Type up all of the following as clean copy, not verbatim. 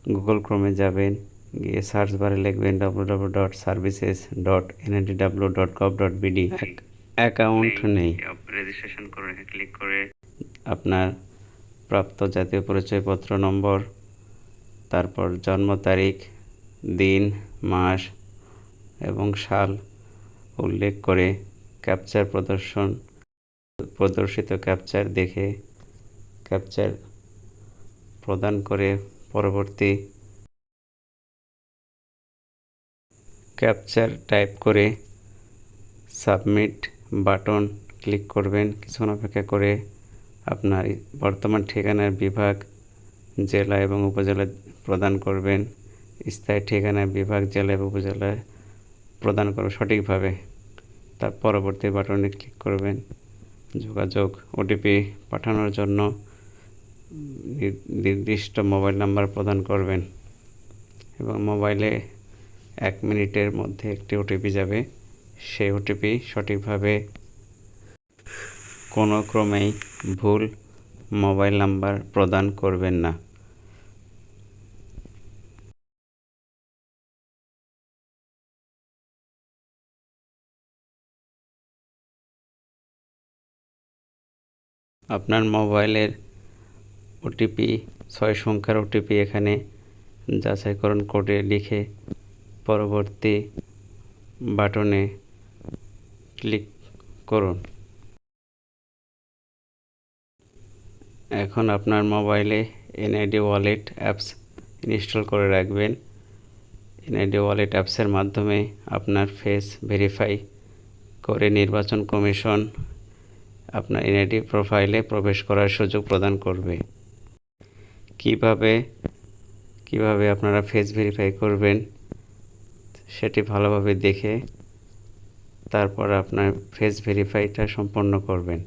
Google ক্রোমে যাবেন, গিয়ে search বারে লিখবেন www.sardcs.nidw.gov.bd। অ্যাকাউন্ট নেই, রেজিস্ট্রেশন করে ক্লিক করে আপনার প্রাপ্ত জাতীয় পরিচয়পত্র নম্বর, তারপর জন্ম তারিখ, দিন, মাস এবং সাল উল্লেখ করে ক্যাপচার প্রদর্শিত ক্যাপচার দেখে ক্যাপচার প্রদান করে পরবর্তী ক্যাপচার টাইপ করে সাবমিট বাটন ক্লিক করবেন। কিছুক্ষণ অপেক্ষা করে আপনার বর্তমান ঠিকানার বিভাগ, জেলা এবং উপজেলা প্রদান করবেন। স্থায়ী ঠিকানার বিভাগ, জেলা এবং উপজেলায় প্রদান করবেন সঠিকভাবে। তার পরবর্তী বাটনে ক্লিক করবেন। যোগাযোগ ওটিপি পাঠানোর জন্য নির্দিষ্ট মোবাইল নাম্বার প্রদান করবেন এবং মোবাইলে 1 মিনিটের মধ্যে একটি ওটিপি যাবে। সেই ওটিপি সঠিকভাবে কোনো ক্রমেই ভুল মোবাইল নাম্বার প্রদান করবেন না। আপনার মোবাইলের ওটিপি 6 সংখ্যার ওটিপি এখানে যাচাইকরণ কোডে লিখে পরবর্তী বাটনে ক্লিক করুন। এখন আপনার মোবাইলে এনআইডি ওয়ালেট অ্যাপস ইনস্টল করে রাখবেন। এনআইডি ওয়ালেট অ্যাপসের মাধ্যমে আপনার ফেস ভেরিফাই করে নির্বাচন কমিশন আপনার এনআইডি প্রোফাইলে প্রবেশ করার সুযোগ প্রদান করবে। কিভাবে আপনারা ফেস ভেরিফাই করবেন সেটি ভালোভাবে দেখে তারপর আপনার ফেস ভেরিফাইটা সম্পন্ন করবেন।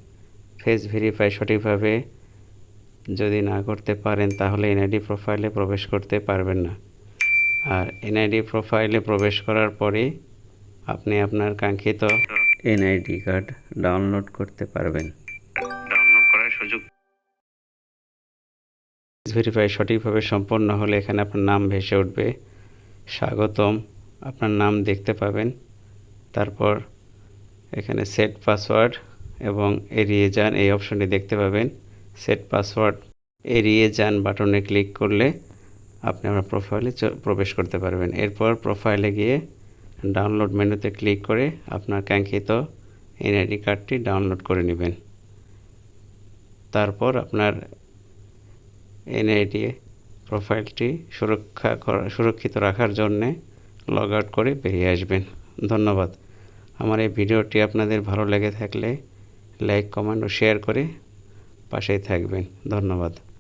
ফেস ভেরিফাই সঠিকভাবে যদি না করতে পারেন তাহলে এনআইডি প্রোফাইলে প্রবেশ করতে পারবেন না। আর এনআইডি প্রোফাইলে প্রবেশ করার পরে আপনি আপনার কাঙ্ক্ষিত এনআইডি কার্ড ডাউনলোড করতে পারবেন। ডাউনলোড করার সুযোগ ভেরিফাই সঠিকভাবে সম্পন্ন হলে এখানে আপনার নাম ভেসে উঠবে, স্বাগতম, আপনার নাম দেখতে পাবেন। তারপর এখানে সেট পাসওয়ার্ড এবং এড়িয়ে যান এই অপশনটি দেখতে পাবেন। সেট পাসওয়ার্ড এড়িয়ে যান বাটনে ক্লিক করলে আপনি আপনার প্রোফাইলে প্রবেশ করতে পারবেন। এরপর প্রোফাইলে গিয়ে ডাউনলোড মেনুতে ক্লিক করে আপনার কাঙ্ক্ষিত এনআইডি কার্ডটি ডাউনলোড করে নেবেন। তারপর আপনার এনআইডি প্রোফাইলটি সুরক্ষিত রাখার জন্যে লগ আউট করে বেরিয়ে আসবেন। ধন্যবাদ। আমার এই ভিডিওটি আপনাদের ভালো লেগে থাকলে লাইক, কমেন্ট ও শেয়ার করে পাশেই থাকবেন। ধন্যবাদ।